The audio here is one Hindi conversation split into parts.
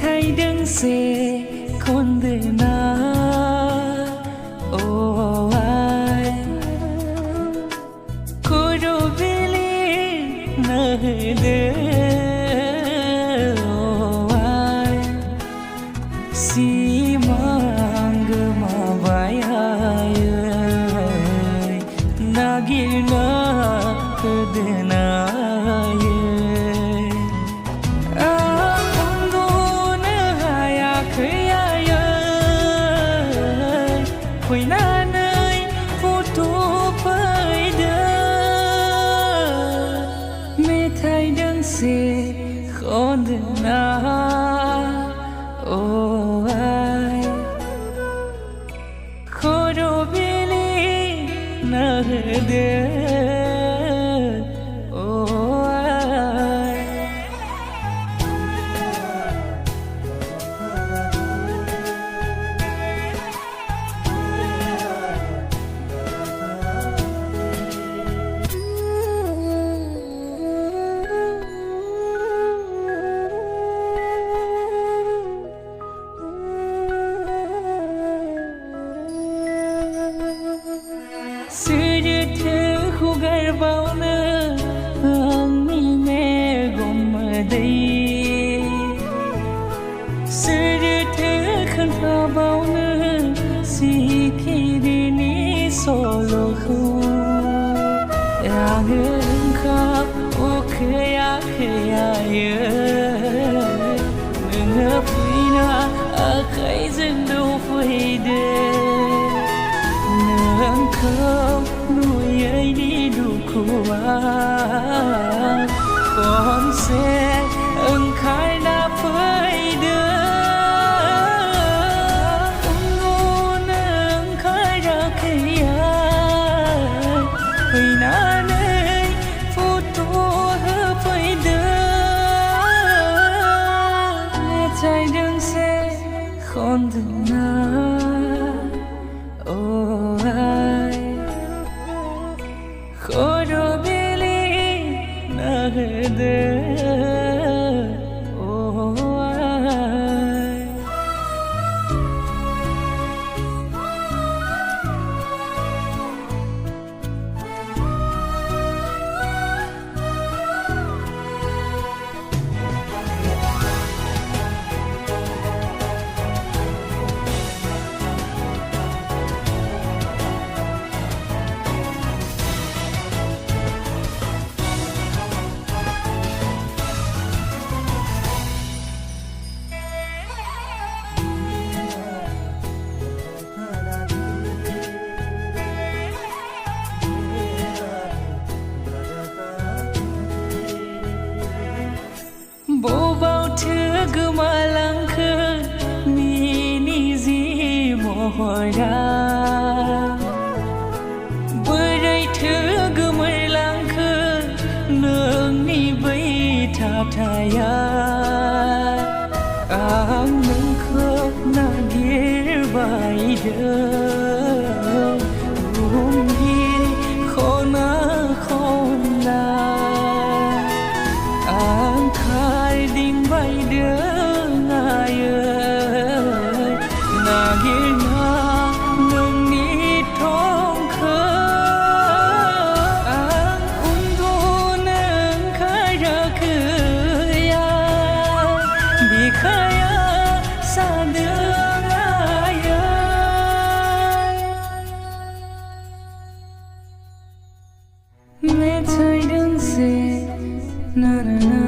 thay đứng xe con đời na ô ai cô đâu biết nơi đây ô ai si mang mà vai ai nagir na na quay na nơi vô tố phơi đơ mê thay đắng xe khó đừng na ô ai khó đâu biết lý na đơ ô ai बावनो आंनि मेगनमोदै सोरथो खोन्थाबावनो सिखिरिनि सल'खौ आङो ओंखाम उखैयाखैयो नोङो फैना आखाइजों दौफैदो नोंखौ नुयैनि दुखुआ खनसे ओंखारना फैदो उन्दुनो ओंखाराखैया फैनानै फट' होफैदो मेथाइ दोंसे खनदोंना ओ आइ खर' बिलि नाहोदो ओ आइ बबावथो गोमालांखो मिनि जि महरा बोरैथो गोमोरलांखो नोंनि बै थाथाया आं नोंखौ नागिरबायदों बुहुमनि खना खनला खारदिंबायदों आयै नागिरना नोंनि थंखौ आं उन्दुनो ओंखाराखैया बिखाया सादों आयै मेथाइ दोंसे ना ना ना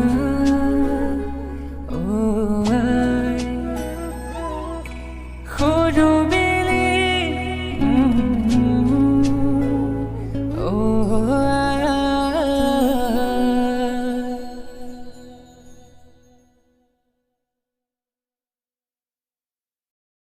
खर' बिलि